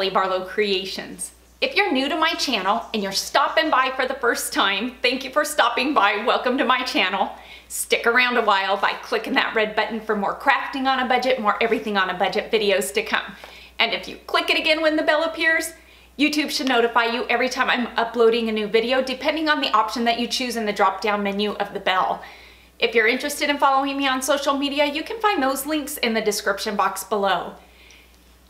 Kelly Barlow Creations. If you're new to my channel and you're stopping by for the first time, thank you for stopping by. Welcome to my channel. Stick around a while by clicking that red button for more crafting on a budget, more everything on a budget videos to come. And if you click it again when the bell appears, YouTube should notify you every time I'm uploading a new video, depending on the option that you choose in the drop-down menu of the bell. If you're interested in following me on social media, you can find those links in the description box below.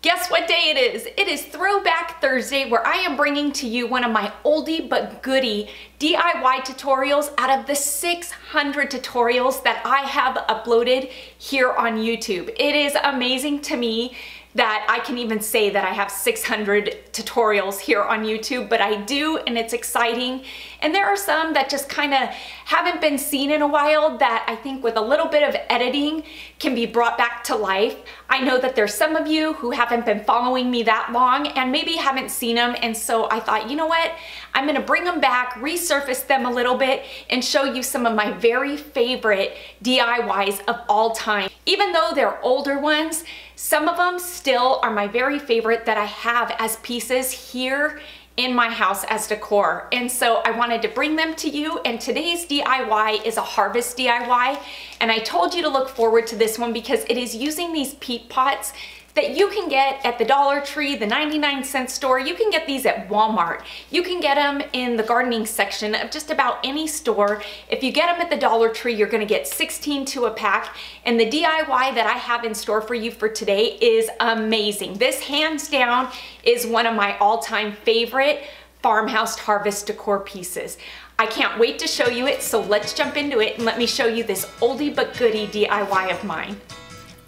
Guess what day it is? It is Throwback Thursday, where I am bringing to you one of my oldie but goodie DIY tutorials out of the 600 tutorials that I have uploaded here on YouTube. It is amazing to me that I can even say that I have 600 tutorials here on YouTube, but I do, and it's exciting. And there are some that just kind of haven't been seen in a while that I think with a little bit of editing can be brought back to life. I know that there's some of you who haven't been following me that long and maybe haven't seen them, and so I thought, you know what? I'm gonna bring them back, resurface them a little bit, and show you some of my very favorite DIYs of all time. Even though they're older ones, some of them still are my very favorite that I have as pieces here in my house as decor. And so I wanted to bring them to you, and today's DIY is a harvest DIY. And I told you to look forward to this one because it is using these peat pots that you can get at the Dollar Tree, the 99-cent store. You can get these at Walmart. You can get them in the gardening section of just about any store. If you get them at the Dollar Tree, you're gonna get 16 to a pack. And the DIY that I have in store for you for today is amazing. This, hands down, is one of my all-time favorite farmhouse harvest decor pieces. I can't wait to show you it, so let's jump into it and let me show you this oldie but goodie DIY of mine.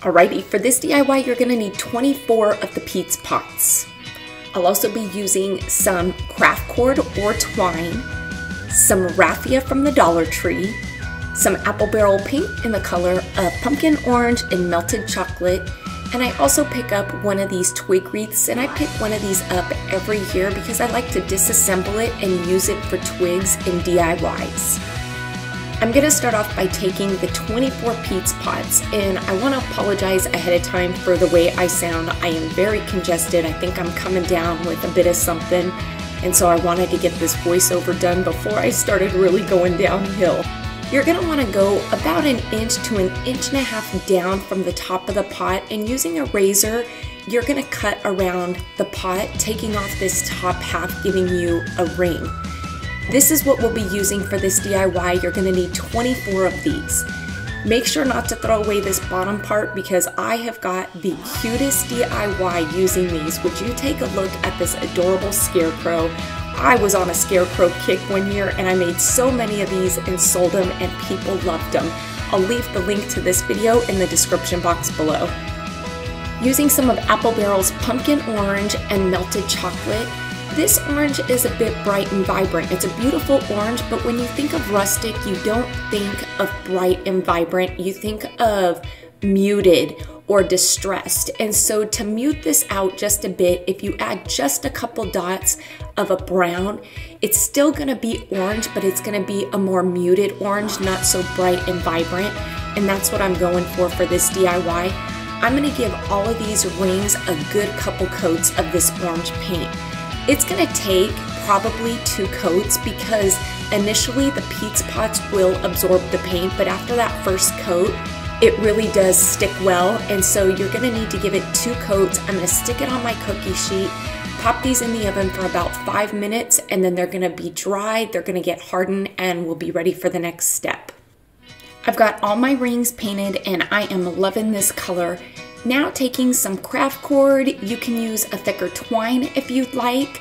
Alrighty, for this DIY, you're gonna need 24 of the peat pots. I'll also be using some craft cord or twine, some raffia from the Dollar Tree, some apple barrel paint in the color of pumpkin orange and melted chocolate, and I also pick up one of these twig wreaths, and I pick one of these up every year because I like to disassemble it and use it for twigs and DIYs. I'm gonna start off by taking the 24 peat pots, and I wanna apologize ahead of time for the way I sound. I am very congested. I think I'm coming down with a bit of something, and so I wanted to get this voiceover done before I started really going downhill. You're gonna wanna go about 1 inch to 1.5 inches down from the top of the pot, and using a razor, you're gonna cut around the pot, taking off this top half, giving you a ring. This is what we'll be using for this DIY. You're gonna need 24 of these. Make sure not to throw away this bottom part because I have got the cutest DIY using these. Would you take a look at this adorable scarecrow? I was on a scarecrow kick one year and I made so many of these and sold them, and people loved them. I'll leave the link to this video in the description box below. Using some of Apple Barrel's pumpkin orange and melted chocolate, this orange is a bit bright and vibrant. It's a beautiful orange, but when you think of rustic, you don't think of bright and vibrant. You think of muted or distressed. And so to mute this out just a bit, if you add just a couple dots of a brown, it's still gonna be orange, but it's gonna be a more muted orange, not so bright and vibrant. And that's what I'm going for this DIY. I'm gonna give all of these rings a good couple coats of this orange paint. It's gonna take probably 2 coats because initially the peat pots will absorb the paint, but after that first coat, it really does stick well, and so you're gonna need to give it 2 coats. I'm gonna stick it on my cookie sheet, pop these in the oven for about 5 minutes, and then they're gonna be dried, they're gonna get hardened, and we'll be ready for the next step. I've got all my rings painted, and I am loving this color. Now taking some craft cord, you can use a thicker twine if you'd like.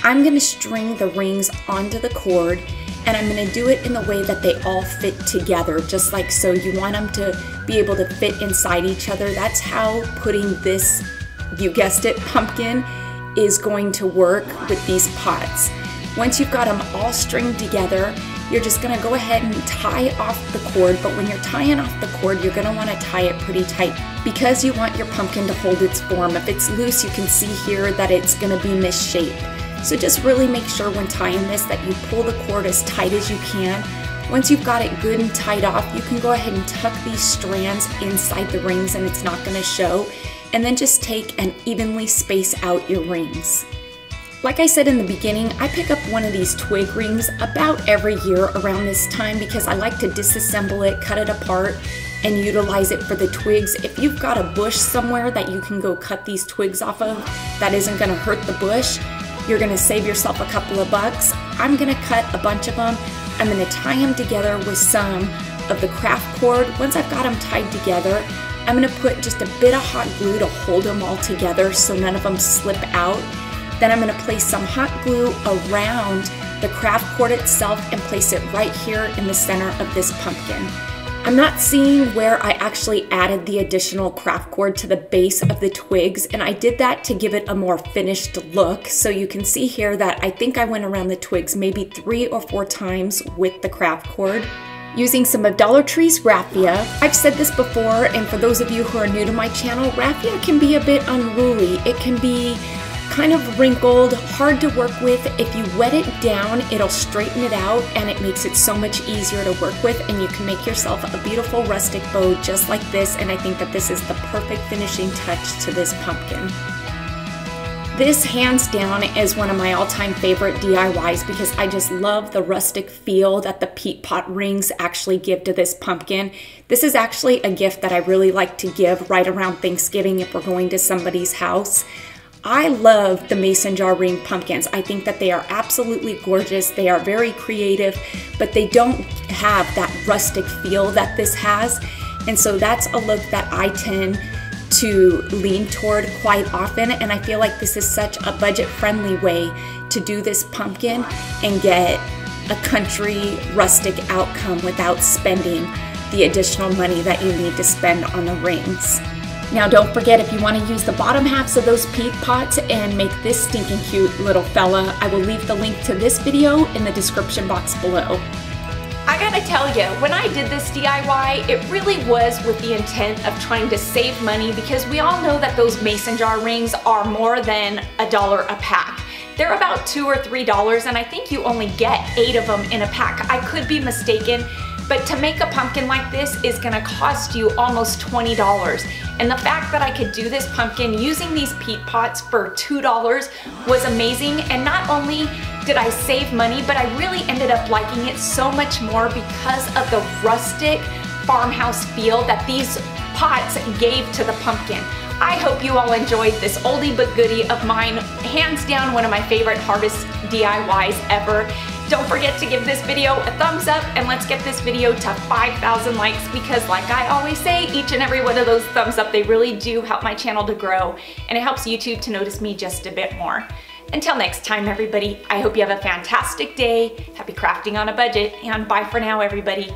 I'm gonna string the rings onto the cord, and I'm gonna do it in the way that they all fit together, just like so. You want them to be able to fit inside each other. That's how putting this, you guessed it, pumpkin is going to work with these pots. Once you've got them all stringed together, you're just gonna go ahead and tie off the cord, but when you're tying off the cord, you're gonna wanna tie it pretty tight because you want your pumpkin to hold its form. If it's loose, you can see here that it's gonna be misshaped. So just really make sure when tying this that you pull the cord as tight as you can. Once you've got it good and tied off, you can go ahead and tuck these strands inside the rings and it's not gonna show. and then just take and evenly space out your rings. Like I said in the beginning, I pick up one of these twig rings about every year around this time because I like to disassemble it, cut it apart, and utilize it for the twigs. If you've got a bush somewhere that you can go cut these twigs off of that isn't gonna hurt the bush, you're gonna save yourself a couple of bucks. I'm gonna cut a bunch of them. I'm gonna tie them together with some of the craft cord. Once I've got them tied together, I'm gonna put just a bit of hot glue to hold them all together so none of them slip out. Then I'm gonna place some hot glue around the craft cord itself and place it right here in the center of this pumpkin. I'm not seeing where I actually added the additional craft cord to the base of the twigs, and I did that to give it a more finished look. So you can see here that I think I went around the twigs maybe 3 or 4 times with the craft cord. Using some of Dollar Tree's raffia. I've said this before, and for those of you who are new to my channel, raffia can be a bit unruly. It can be kind of wrinkled, hard to work with. If you wet it down, it'll straighten it out and it makes it so much easier to work with, and you can make yourself a beautiful rustic bow just like this, and I think that this is the perfect finishing touch to this pumpkin. This hands down is one of my all-time favorite DIYs because I just love the rustic feel that the peat pot rings actually give to this pumpkin. This is actually a gift that I really like to give right around Thanksgiving if we're going to somebody's house. I love the mason jar ring pumpkins. I think that they are absolutely gorgeous. They are very creative, but they don't have that rustic feel that this has. And so that's a look that I tend to lean toward quite often. And I feel like this is such a budget-friendly way to do this pumpkin and get a country rustic outcome without spending the additional money that you need to spend on the rings. Now don't forget, if you want to use the bottom halves of those peat pots and make this stinking cute little fella, I will leave the link to this video in the description box below. I gotta tell you, when I did this DIY, it really was with the intent of trying to save money because we all know that those mason jar rings are more than $1 a pack. They're about $2 or $3, and I think you only get 8 of them in a pack. I could be mistaken, but to make a pumpkin like this is gonna cost you almost $20. And the fact that I could do this pumpkin using these peat pots for $2 was amazing. And not only did I save money, but I really ended up liking it so much more because of the rustic farmhouse feel that these pots gave to the pumpkin. I hope you all enjoyed this oldie but goodie of mine. Hands down, one of my favorite harvest DIYs ever. Don't forget to give this video a thumbs up, and let's get this video to 5,000 likes because like I always say, each and every one of those thumbs up, they really do help my channel to grow, and it helps YouTube to notice me just a bit more. Until next time, everybody, I hope you have a fantastic day. Happy crafting on a budget, and bye for now, everybody.